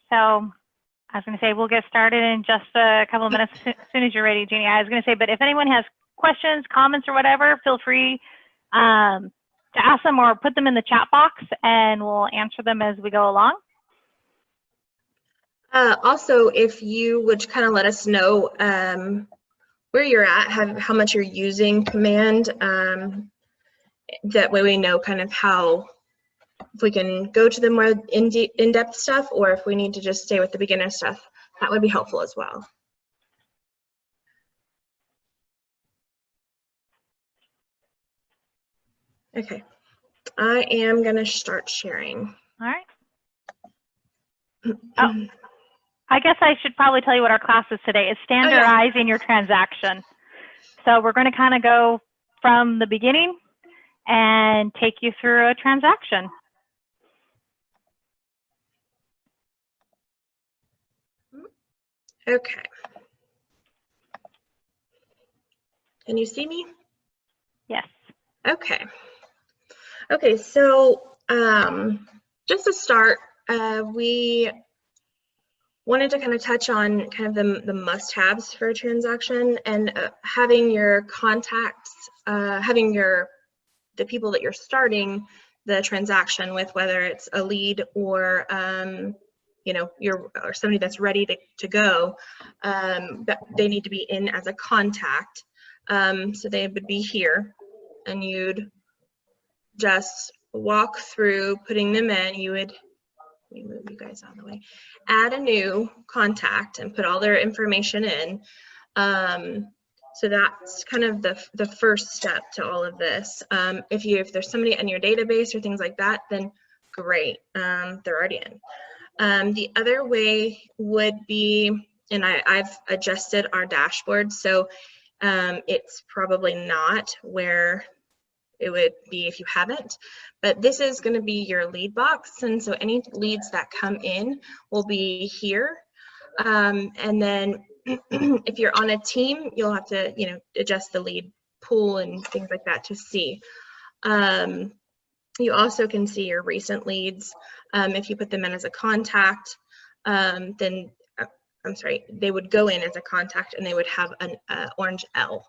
So I was going to say we'll get started in just a couple of minutes as soon as you're ready, Jeannie. I was going to say, but if anyone has questions, comments, or whatever, feel free to ask them or put them in the chat box, and we'll answer them as we go along. Also, if you would kind of let us know where you're at, how much you're using command, that way we know kind of how, if we can go to the more in-depth stuff, or if we need to just stay with the beginner stuff, that would be helpful as well. Okay, I am gonna start sharing. All right. Oh, I guess I should probably tell you what our class is today. It's standardizing your transaction. So we're going to kind of go from the beginning and take you through a transaction. Okay. Can you see me? Yes. Okay. Okay, so just to start, we wanted to kind of touch on kind of the must-haves for a transaction, and having your contacts, having the people that you're starting the transaction with, whether it's a lead or you know, or somebody that's ready to go, that they need to be in as a contact. So they would be here, and you'd just walk through putting them in. You would, let me move you guys out of the way, add a new contact and put all their information in. So that's kind of the first step to all of this. If there's somebody in your database or things like that, then great, they're already in. The other way would be, and I've adjusted our dashboard, so it's probably not where it would be if you haven't, but this is going to be your lead box, and so any leads that come in will be here. And then if you're on a team, you'll have to, you know, adjust the lead pool and things like that to see. You also can see your recent leads. If you put them in as a contact, then I'm sorry, they would go in as a contact and they would have an orange L.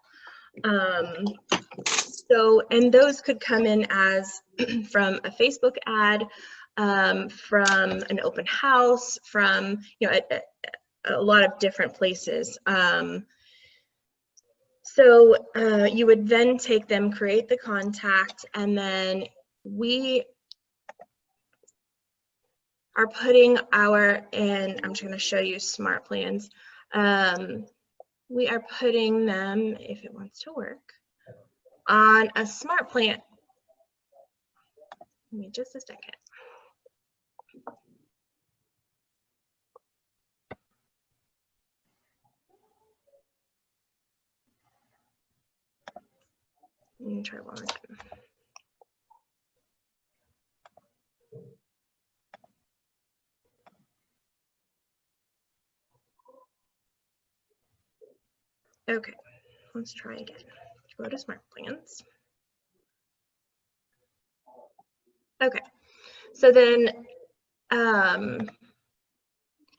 So, and those could come in as from a Facebook ad, from an open house, from, you know, a lot of different places. So you would then take them, create the contact, and then we are putting and I'm just going to show you smart plans. We are putting them, if it wants to work, on a smart plan. Give me just a second. Let me try one more time. Okay, let's try again. Go to smart plans. Okay, so then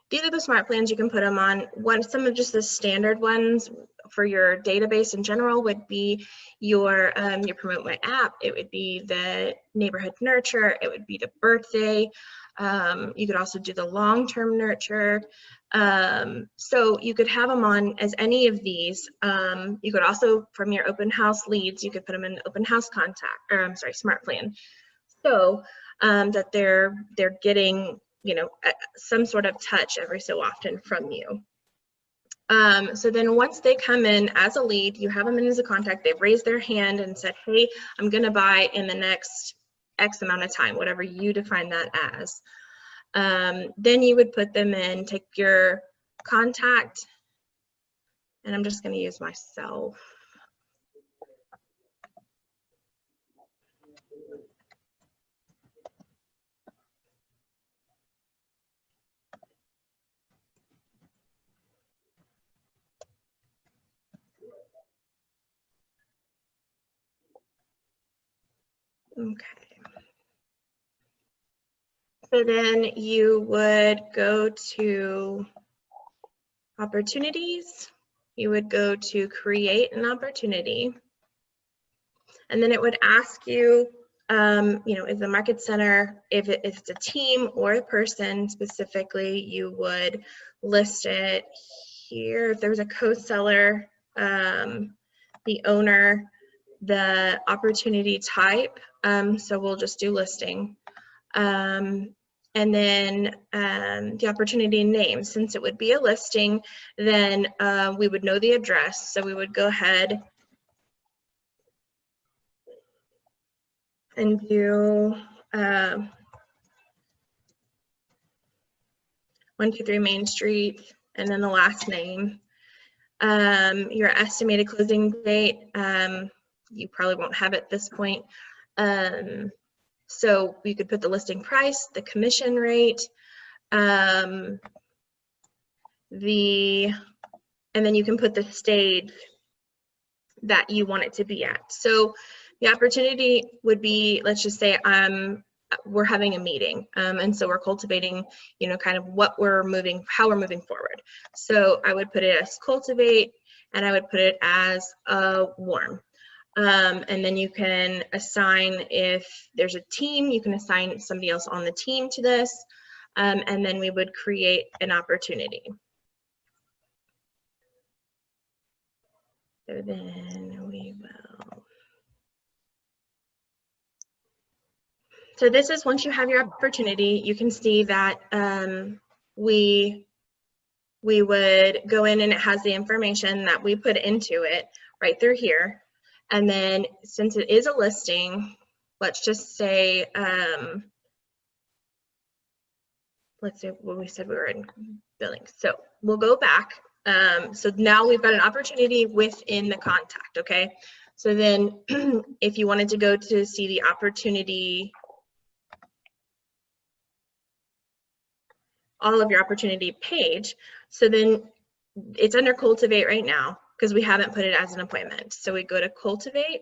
these are the smart plans. You can put them on. Some of just the standard ones for your database in general would be your Promote My App. It would be the Neighborhood Nurture. It would be the birthday. You could also do the long-term nurture. So you could have them on as any of these. You could also, from your open house leads, you could put them in open house contact, or I'm sorry, smart plan. So that they're getting, you know, some sort of touch every so often from you. So then once they come in as a lead, you have them in as a contact, they've raised their hand and said, hey, I'm going to buy in the next X amount of time, whatever you define that as. Then you would put them in, take your contact, and I'm just going to use myself. Okay. So then you would go to opportunities. You would go to create an opportunity. And then it would ask you, is the market center, if it's a team or a person specifically, you would list it here. If there was a co-seller, the owner, the opportunity type, so we'll just do listing. And then the opportunity name, since it would be a listing, then we would know the address. So we would go ahead and do 123 Main Street, and then the last name. Your estimated closing date, you probably won't have it at this point. So you could put the listing price, the commission rate, and then you can put the stage that you want it to be at. So the opportunity would be, let's just say we're having a meeting, and so we're cultivating, kind of how we're moving forward. So I would put it as cultivate, and I would put it as warm. And then you can assign, if there's a team, you can assign somebody else on the team to this, and then we would create an opportunity. So then we will. So this is once you have your opportunity, you can see that we would go in and it has the information that we put into it right through here. And then since it is a listing, let's just say, let's say what we said we were in billing. So we'll go back. So now we've got an opportunity within the contact, okay? So then if you wanted to go to see the opportunity, all of your opportunity page, so then it's under cultivate right now because we haven't put it as an appointment. So we go to cultivate,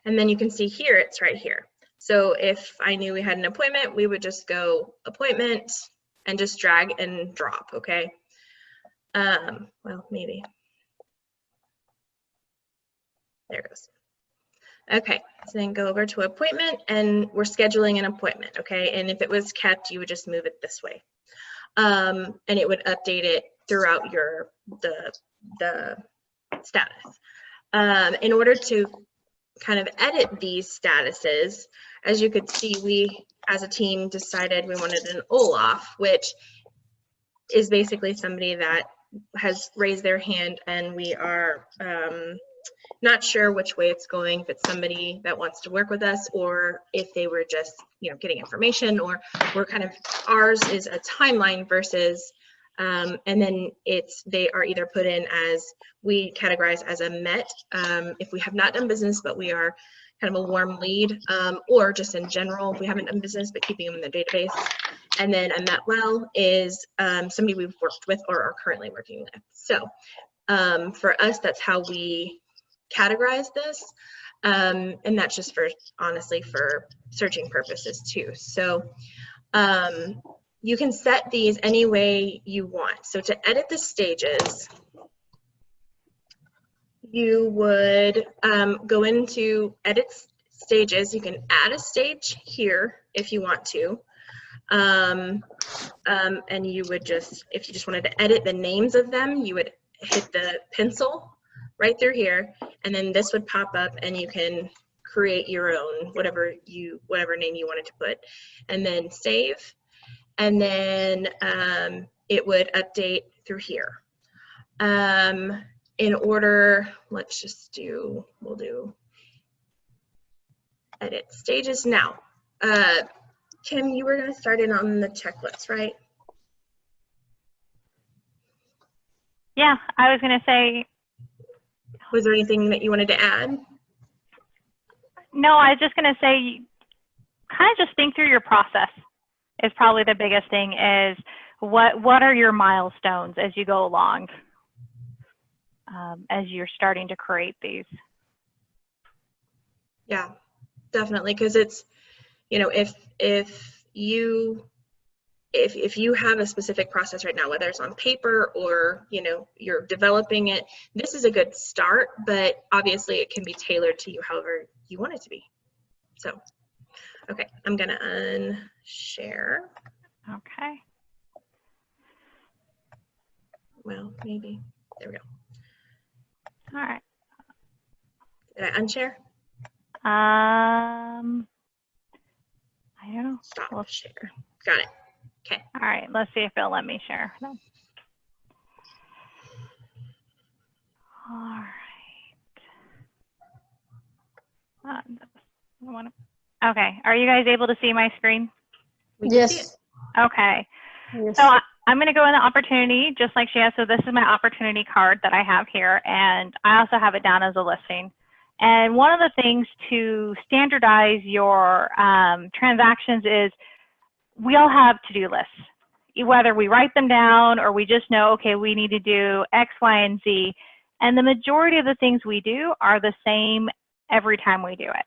and then you can see here, it's right here. So if I knew we had an appointment, we would just go appointment and just drag and drop, okay? Well, maybe. There it goes. Okay, so then go over to appointment, and we're scheduling an appointment, okay? And if it was kept, you would just move it this way. And it would update it throughout the status. In order to kind of edit these statuses, as you could see, we as a team decided we wanted an Olaf, which is basically somebody that has raised their hand, and we are not sure which way it's going, if it's somebody that wants to work with us or if they were just, getting information, or we're kind of, ours is a timeline versus, and then they are either put in as, we categorize as a MET, if we have not done business, but we are kind of a warm lead, or just in general, if we haven't done business, but keeping them in the database. And then a MET well is somebody we've worked with or are currently working with. So for us, that's how we categorize this, and that's just for, honestly, for searching purposes too. So you can set these any way you want. So to edit the stages, you would go into edit stages. You can add a stage here if you want to, and you would just, if you just wanted to edit the names of them, you would hit the pencil right through here, and then this would pop up, and you can create your own, whatever name you wanted to put, and then save, and then it would update through here. In order, let's just do, we'll do edit stages now. Kim, you were going to start in on the checklist, right? Yeah, I was going to say. Was there anything that you wanted to add? No, I was just going to say, kind of just think through your process is probably the biggest thing. Is what are your milestones as you go along, as you're starting to create these? Yeah, definitely, because it's, if if you have a specific process right now, whether it's on paper or, you know, you're developing it, this is a good start, but obviously it can be tailored to you however you want it to be. So, okay, I'm gonna unshare. Okay. Well, maybe, there we go. All right. Did I unshare? I don't know. Stop share. Got it. Okay. All right, let's see if it'll let me share. No. All right. Okay, are you guys able to see my screen? We can see it. Yes. Okay. Yes. So I'm going to go in the opportunity just like she has. So this is my opportunity card that I have here, and I also have it down as a listing. And one of the things to standardize your transactions is we all have to-do lists, whether we write them down or we just know, okay, we need to do X, Y, and Z. And the majority of the things we do are the same every time we do it.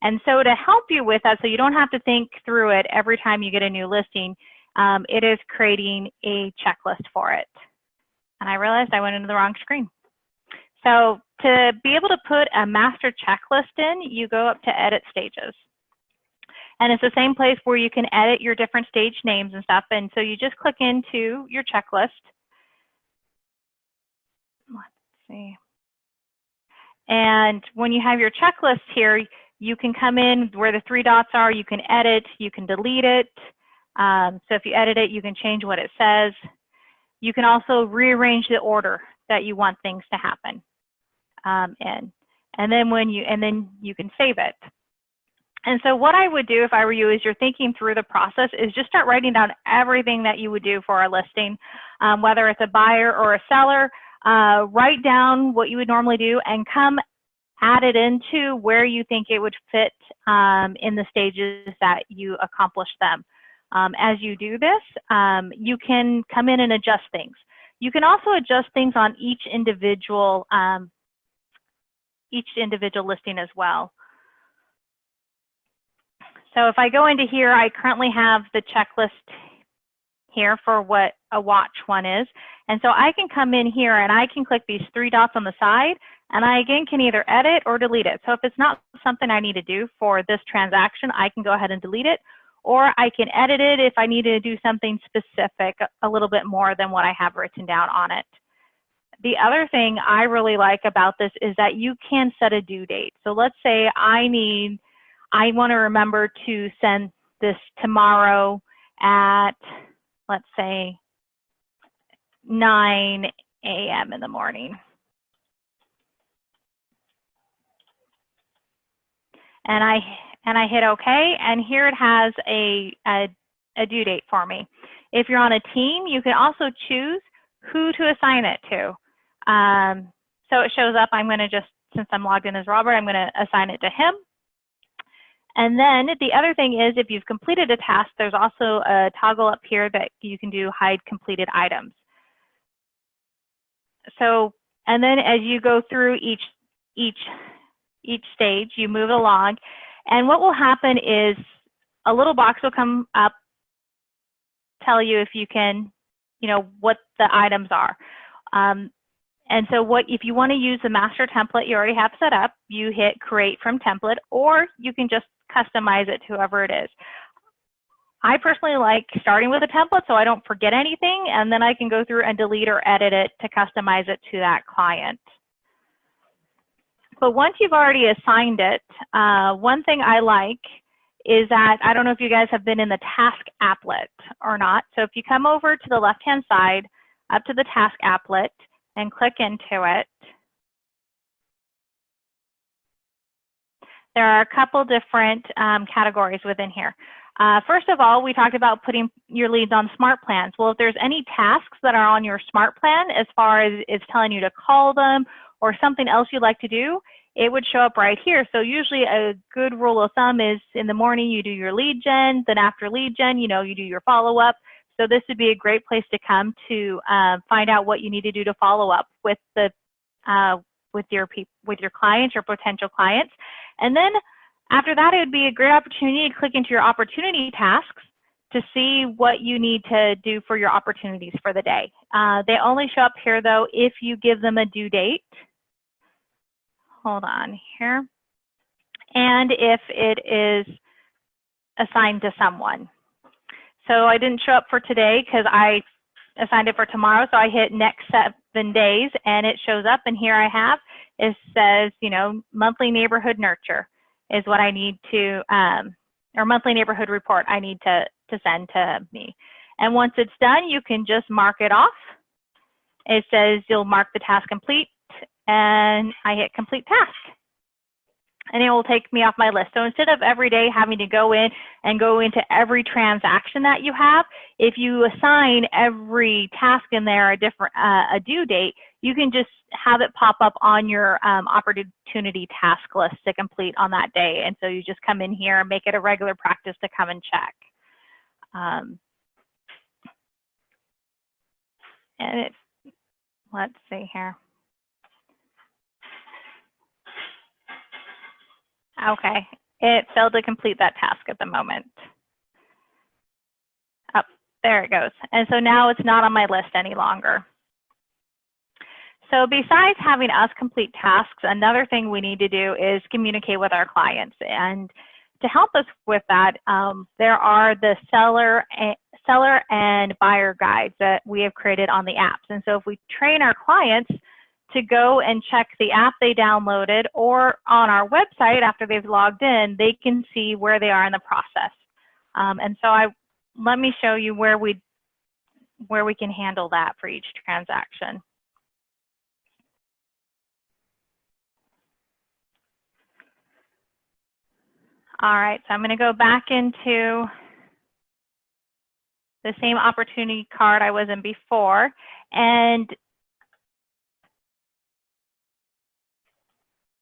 And so to help you with that, so you don't have to think through it every time you get a new listing, it is creating a checklist for it. And I realized I went into the wrong screen. So to be able to put a master checklist in, you go up to edit stages. And it's the same place where you can edit your different stage names and stuff. And so you just click into your checklist. Let's see. And when you have your checklist here, you can come in where the three dots are, you can edit, you can delete it. So if you edit it, you can change what it says. You can also rearrange the order that you want things to happen in. And then you can save it. And so what I would do if I were you is you're thinking through the process is just start writing down everything that you would do for a listing, whether it's a buyer or a seller. Write down what you would normally do and come add it into where you think it would fit in the stages that you accomplish them. As you do this, you can come in and adjust things. You can also adjust things on each individual listing as well. So if I go into here, I currently have the checklist here for what a watch one is. And so I can come in here and I can click these three dots on the side, and I again can either edit or delete it. So if it's not something I need to do for this transaction, I can go ahead and delete it, or I can edit it if I need to do something specific a little bit more than what I have written down on it. The other thing I really like about this is that you can set a due date. So let's say I want to remember to send this tomorrow at, let's say, 9 a.m. in the morning. And I hit OK, and here it has a due date for me. If you're on a team, you can also choose who to assign it to. So it shows up, I'm going to just, since I'm logged in as Robert, I'm going to assign it to him. And then the other thing is if you've completed a task, there's also a toggle up here that you can do hide completed items. So, and then as you go through each stage, you move along, and what will happen is a little box will come up, tell you if you can, you know, what the items are. And so if you want to use the master template you already have set up, you hit create from template, or you can just customize it to whoever it is. I personally like starting with a template so I don't forget anything, and then I can go through and delete or edit it to customize it to that client. But once you've already assigned it, one thing I like is that, I don't know if you guys have been in the task applet or not. So if you come over to the left-hand side, up to the task applet, and click into it, there are a couple different categories within here. First of all, we talked about putting your leads on smart plans. Well, if there's any tasks that are on your smart plan, as far as it's telling you to call them or something else you'd like to do, it would show up right here. So usually a good rule of thumb is in the morning you do your lead gen, then after lead gen, you know, you do your follow-up. So this would be a great place to come to find out what you need to do to follow up with the with your clients or potential clients. And then after that, it would be a great opportunity to click into your opportunity tasks to see what you need to do for your opportunities for the day. They only show up here though if you give them a due date. Hold on here. And if it is assigned to someone. So I didn't show up for today because I assigned it for tomorrow. So I hit next 7 days and it shows up, and here I have, it says, you know, monthly neighborhood nurture is what I need to, or monthly neighborhood report I need to send to me. And once it's done, you can just mark it off. It says you'll mark the task complete, and I hit complete task. And it will take me off my list. So instead of every day having to go in and go into every transaction that you have, if you assign every task in there a different a due date, you can just have it pop up on your opportunity task list to complete on that day. And so you just come in here and make it a regular practice to come and check. And it's, let's see here. Okay, it failed to complete that task at the moment. Oh, there it goes. And so now it's not on my list any longer. So besides having us complete tasks, another thing we need to do is communicate with our clients. And to help us with that, there are the seller and buyer guides that we have created on the apps. And so if we train our clients to go and check the app they downloaded, or on our website after they've logged in, they can see where they are in the process. And so let me show you where we can handle that for each transaction. All right, so I'm going to go back into the same opportunity card I was in before, and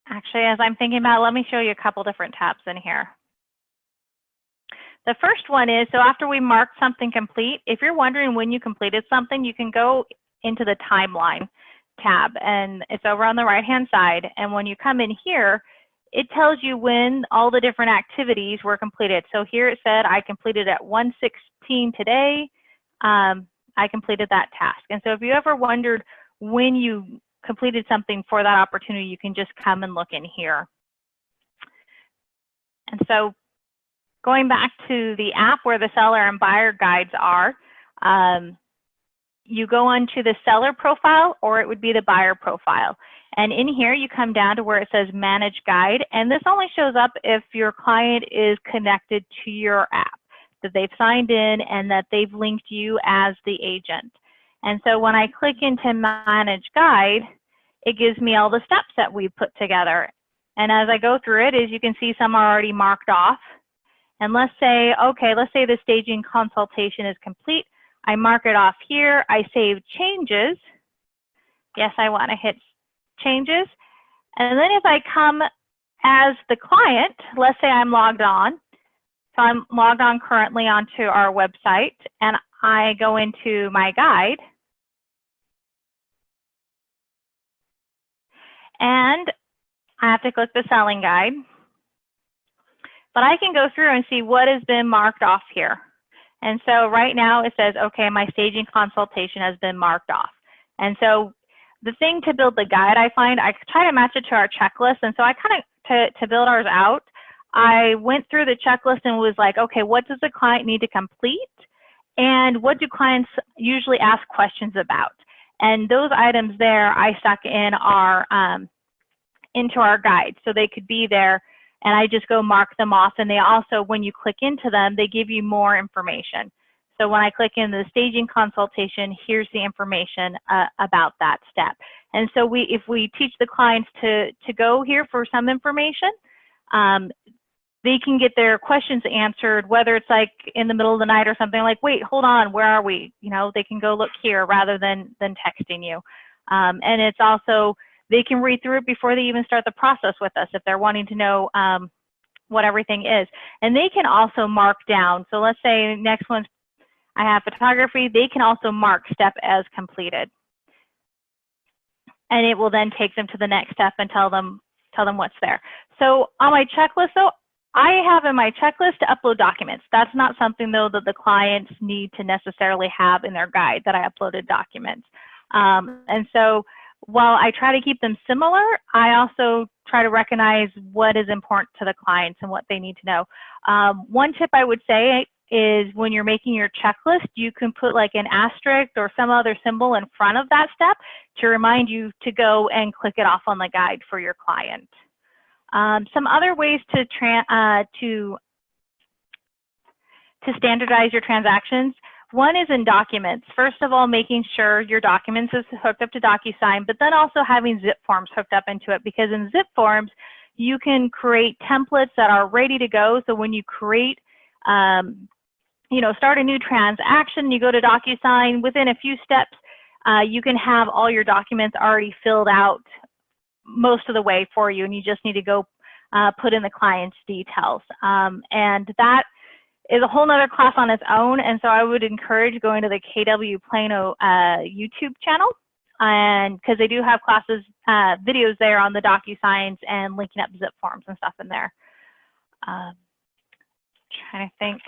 actually, as I'm thinking about it, let me show you a couple different tabs in here. The first one is, so after we mark something complete, if you're wondering when you completed something, you can go into the timeline tab, and it's over on the right-hand side. And when you come in here, it tells you when all the different activities were completed. So here it said I completed at 1:16 today. I completed that task. And so if you ever wondered when you completed something for that opportunity, you can just come and look in here. And so going back to the app where the seller and buyer guides are, you go onto the seller profile, or it would be the buyer profile. And in here, you come down to where it says Manage Guide. And this only shows up if your client is connected to your app, that they've signed in and that they've linked you as the agent. And so when I click into Manage Guide, it gives me all the steps that we put together. And as I go through it, as you can see, some are already marked off. And let's say, okay, let's say the staging consultation is complete. I mark it off here. I save changes. Yes, I want to hit changes. And then if I come as the client, let's say I'm logged on. So I'm logged on currently onto our website, and I go into my guide. And I have to click the selling guide. But I can go through and see what has been marked off here. And so right now it says, okay, my staging consultation has been marked off. And so the thing to build the guide, I find, I try to match it to our checklist. And so I kind of, to build ours out, I went through the checklist and was like, okay, what does the client need to complete? And what do clients usually ask questions about? And those items there, I stuck in our, into our guide. So they could be there, and I just go mark them off. And they also, when you click into them, they give you more information. So when I click into the staging consultation, here's the information about that step. And so if we teach the clients to go here for some information, they can get their questions answered, whether it's like in the middle of the night or something, like, wait, hold on, where are we? You know, they can go look here rather than texting you. And it's also, they can read through it before they even start the process with us if they're wanting to know what everything is. And they can also mark down. So let's say next one's, I have photography. They can also mark step as completed. And it will then take them to the next step and tell them what's there. So on my checklist though, I have in my checklist to upload documents. That's not something though that the clients need to necessarily have in their guide that I uploaded documents. And so while I try to keep them similar, I also try to recognize what is important to the clients and what they need to know. One tip I would say is when you're making your checklist, you can put like an asterisk or some other symbol in front of that step to remind you to go and click it off on the guide for your client. Some other ways to standardize your transactions. One is in documents. First of all, making sure your documents is hooked up to DocuSign, but then also having zip forms hooked up into it, because in zip forms, you can create templates that are ready to go. So when you create, start a new transaction, you go to DocuSign, within a few steps, you can have all your documents already filled out most of the way for you, and you just need to go put in the client's details. And that is a whole nother class on its own, and so I would encourage going to the KW Plano YouTube channel, and because they do have classes, videos there on the DocuSigns and linking up zip forms and stuff in there. Trying to think.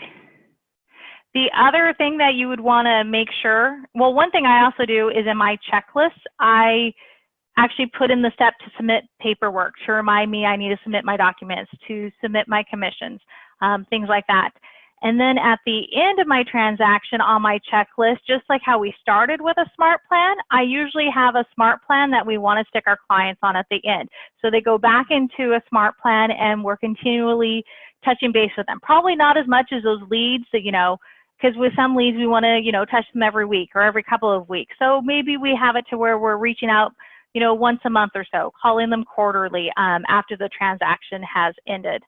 The other thing that you would want to make sure, well, one thing I also do is in my checklist, I actually put in the step to submit paperwork to remind me I need to submit my documents, to submit my commissions, things like that. And then at the end of my transaction on my checklist, just like how we started with a SMART plan, I usually have a SMART plan that we want to stick our clients on at the end. So they go back into a SMART plan and we're continually touching base with them. Probably not as much as those leads that, because with some leads we want to, touch them every week or every couple of weeks. So maybe we have it to where we're reaching out, once a month or so, calling them quarterly after the transaction has ended.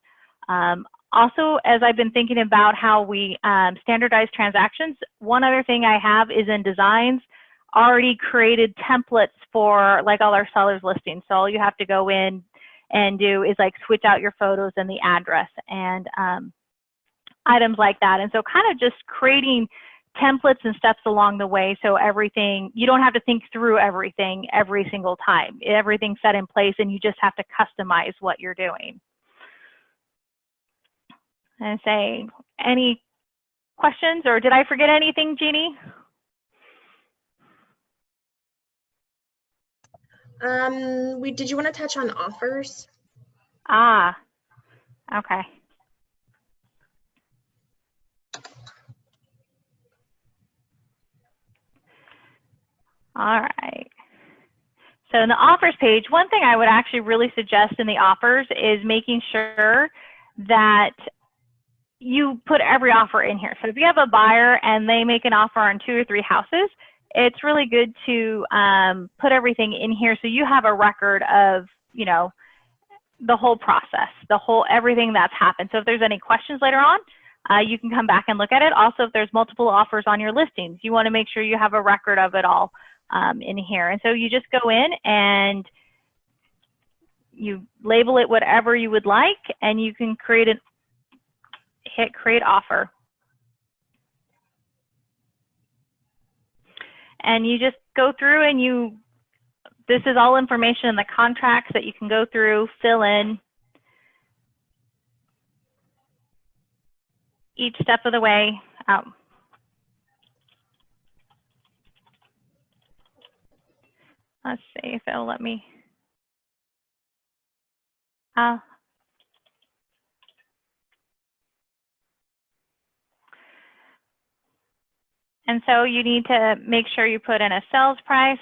Also, as I've been thinking about how we standardize transactions, one other thing I have is in designs, already created templates for like all our sellers listings. So all you have to go in and do is like switch out your photos and the address and items like that. And so kind of just creating templates and steps along the way, so everything, you don't have to think through everything every single time. Everything's set in place and you just have to customize what you're doing. And say, any questions, or did I forget anything, Jeannie? Did you want to touch on offers? Ah, okay. All right. So in the offers page, one thing I would actually really suggest in the offers is making sure that you put every offer in here. So if you have a buyer and they make an offer on 2 or 3 houses, it's really good to put everything in here so you have a record of, the whole process, everything that's happened. So if there's any questions later on, you can come back and look at it. Also, if there's multiple offers on your listings, you want to make sure you have a record of it all in here. And so you just go in and you label it whatever you would like, and you can hit create offer. And you just go through and this is all information in the contracts that you can go through, fill in each step of the way. Let's see if it'll let me. And so you need to make sure you put in a sales price.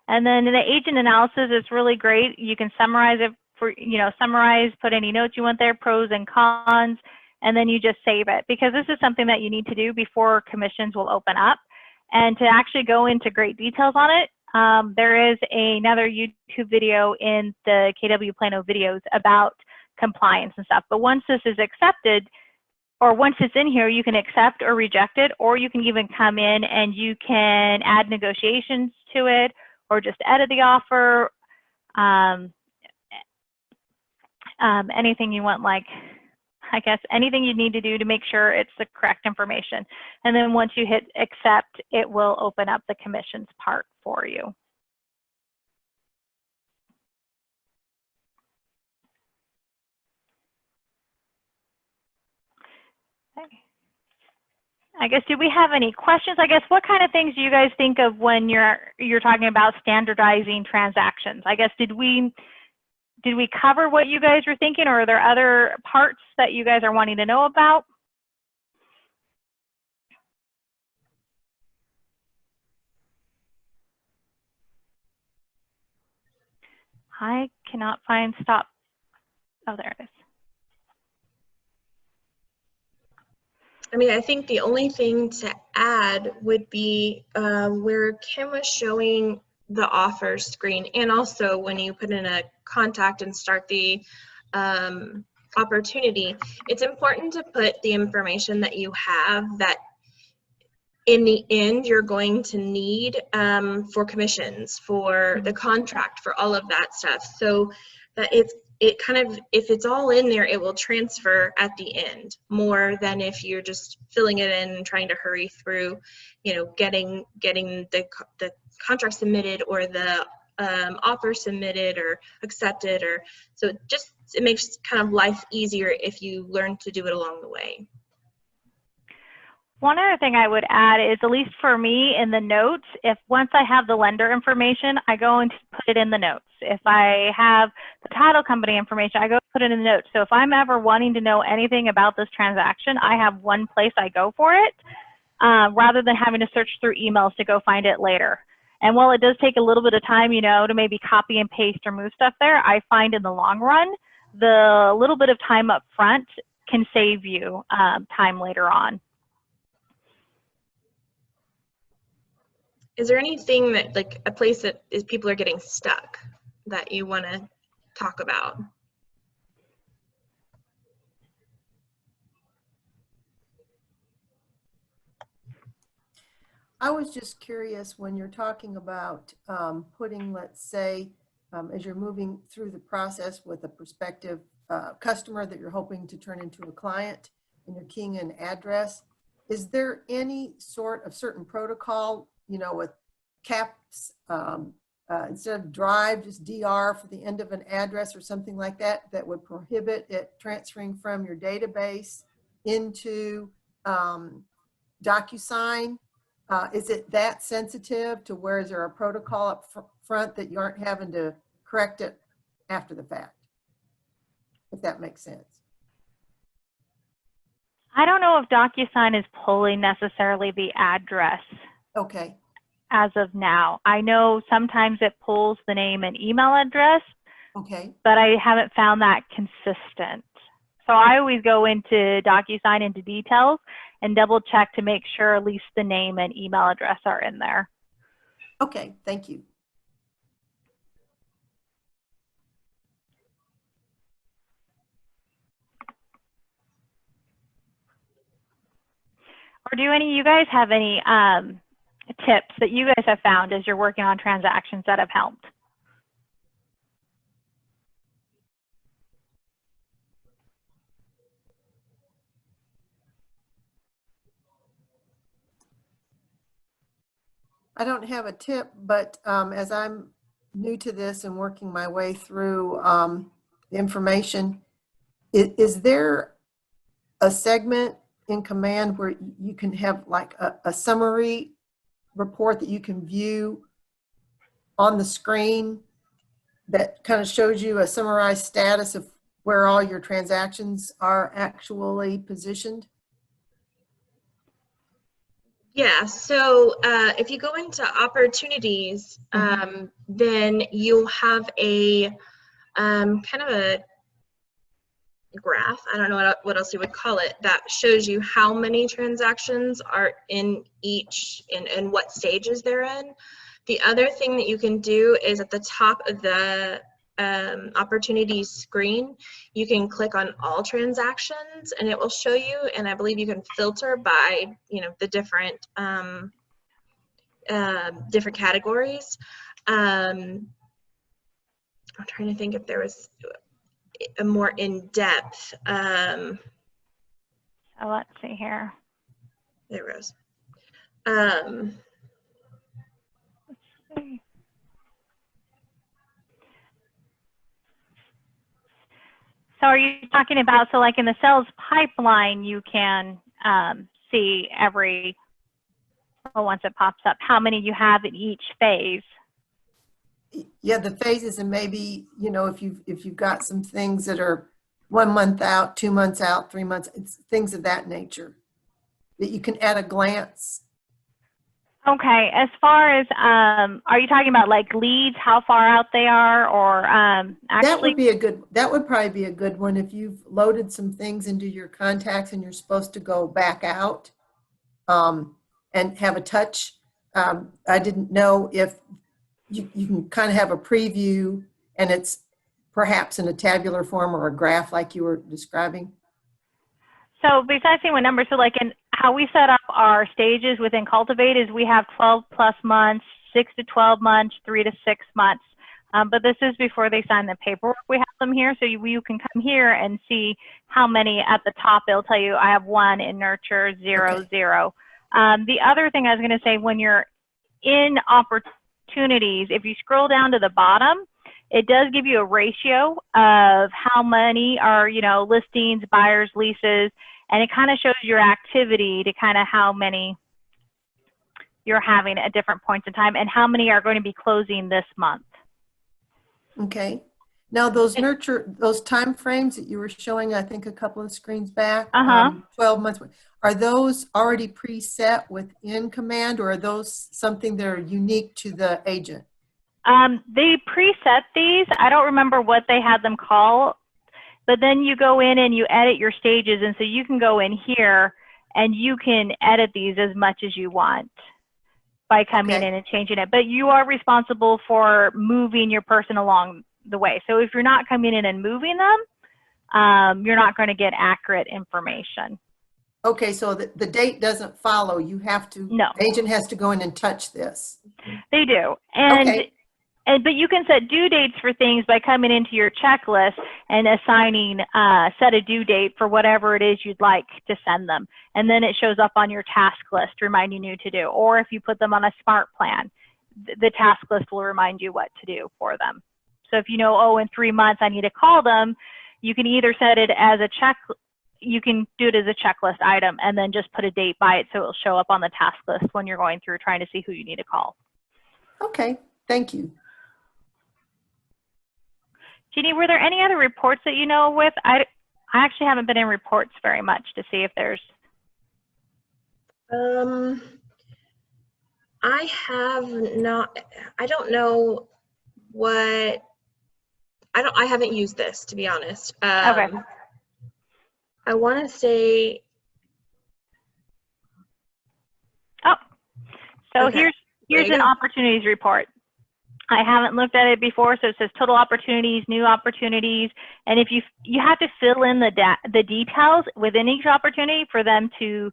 And then in the agent analysis, it's really great. You can summarize it for, put any notes you want there, pros and cons, and then you just save it, because this is something that you need to do before commissions will open up. And to actually go into great details on it, there is another YouTube video in the KW Plano videos about compliance and stuff. But once this is accepted, or once it's in here, you can accept or reject it, or you can even come in and you can add negotiations to it, or just edit the offer, anything you want, like, I guess anything you need to do to make sure it's the correct information. And then once you hit accept, it will open up the commissions part for you. I guess, do we have any questions? I guess, what kind of things do you guys think of when you're talking about standardizing transactions? I guess, did we cover what you guys were thinking, or are there other parts that you guys are wanting to know about? I cannot find stop. Oh, there it is. I mean, I think the only thing to add would be where Kim was showing the offer screen, and also when you put in a contact and start the opportunity, it's important to put the information that you have that in the end you're going to need for commissions, for the contract, for all of that stuff, so that it kind of, if it's all in there, it will transfer at the end more than if you're just filling it in and trying to hurry through, you know, getting the contract submitted or the offer submitted or accepted, or so it makes kind of life easier if you learn to do it along the way. One other thing I would add is, at least for me in the notes, if once I have the lender information, I go and put it in the notes. If I have the title company information, I go put it in the notes. So if I'm ever wanting to know anything about this transaction, I have one place I go for it, rather than having to search through emails to go find it later. And while it does take a little bit of time, you know, to maybe copy and paste or move stuff there, I find in the long run, the little bit of time up front can save you time later on. Is there anything that, like, a place that is people are getting stuck that you want to talk about? I was just curious, when you're talking about putting, let's say, as you're moving through the process with a prospective customer that you're hoping to turn into a client, and you're keying an address, is there any sort of certain protocol, you know, with caps, instead of drive, just DR for the end of an address or something like that, that would prohibit it transferring from your database into DocuSign? Is it that sensitive to where is there a protocol up front that you aren't having to correct it after the fact, if that makes sense? I don't know if DocuSign is pulling necessarily the address. Okay. As of now. I know sometimes it pulls the name and email address, Okay. but I haven't found that consistent. So I always go into DocuSign into details and double check to make sure at least the name and email address are in there. Okay, thank you. Or do any of you guys have any tips that you guys have found as you're working on transactions that have helped? I don't have a tip, but as I'm new to this and working my way through the information, is there a segment in Command where you can have like a summary report that you can view on the screen that kind of shows you a summarized status of where all your transactions are actually positioned? Yeah, so if you go into opportunities, then you'll have a kind of a graph, I don't know what else you would call it, that shows you how many transactions are in each and what stages they're in. The other thing that you can do is at the top of the opportunities screen, you can click on all transactions and it will show you, and I believe you can filter by, you know, the different different categories. I'm trying to think if there was a more in-depth. So let's see here. There it goes. Let's see. So are you talking about, so like in the sales pipeline, you can see every, once it pops up, how many you have in each phase. Yeah, the phases, and maybe, you know, if you've got some things that are 1 month out, 2 months out, 3 months, it's things of that nature that you can at a glance. Okay, as far as, are you talking about like leads, how far out they are, or That would actually? be a good, that would probably be a good one if you've loaded some things into your contacts and you're supposed to go back out and have a touch. I didn't know if you can kind of have a preview and it's perhaps in a tabular form or a graph like you were describing. So besides seeing what numbers, so like in how we set up our stages within Cultivate is we have 12 plus months, 6 to 12 months, 3 to 6 months. But this is before they sign the paperwork. We have them here, so you can come here and see how many at the top. It'll tell you I have 1 in nurture, 0, Okay. 0. The other thing I was going to say, when you're in opportunities, if you scroll down to the bottom, it does give you a ratio of how many are, you know, listings, buyers, leases, and it kind of shows your activity to kind of how many you're having at different points in time and how many are going to be closing this month. Okay. Now those time frames that you were showing, I think a couple of screens back, 12 months, are those already preset within Command, or are those something that are unique to the agent? They preset these. I don't remember what they had them call, but then you go in and you edit your stages, and so you can go in here and you can edit these as much as you want by coming in and changing it. But you are responsible for moving your person along the way. So if you're not coming in and moving them, you're not going to get accurate information. Okay, so the date doesn't follow. You have to, No. the agent has to go in and touch this. They do. And Okay. but you can set due dates for things by coming into your checklist and assigning set a due date for whatever it is you'd like to send them. And then it shows up on your task list reminding you to do. Or if you put them on a smart plan, the task list will remind you what to do for them. So if you know, oh, in 3 months I need to call them, you can either set it as a you can do it as a checklist item and then just put a date by it so it'll show up on the task list when you're going through trying to see who you need to call. Okay, thank you. Jeannie, were there any other reports that you know with? I actually haven't been in reports very much to see if there's. I have not. I don't know what. I haven't used this, to be honest. Okay. I want to say. Oh, so Okay. here's an opportunities report. I haven't looked at it before, so it says total opportunities, new opportunities, and if you have to fill in the details within each opportunity for them to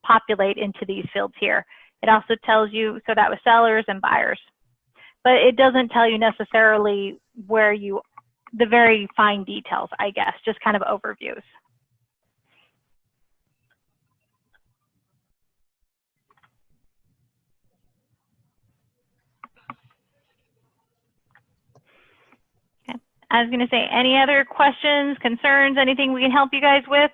populate into these fields here. It also tells you, so that was sellers and buyers, but it doesn't tell you necessarily where the very fine details, I guess, just kind of overviews. I was going to say, any other questions, concerns, anything we can help you guys with?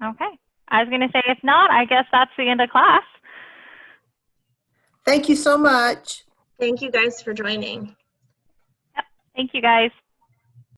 Okay. I was going to say, if not, I guess that's the end of class. Thank you so much. Thank you guys for joining. Yep. Thank you guys.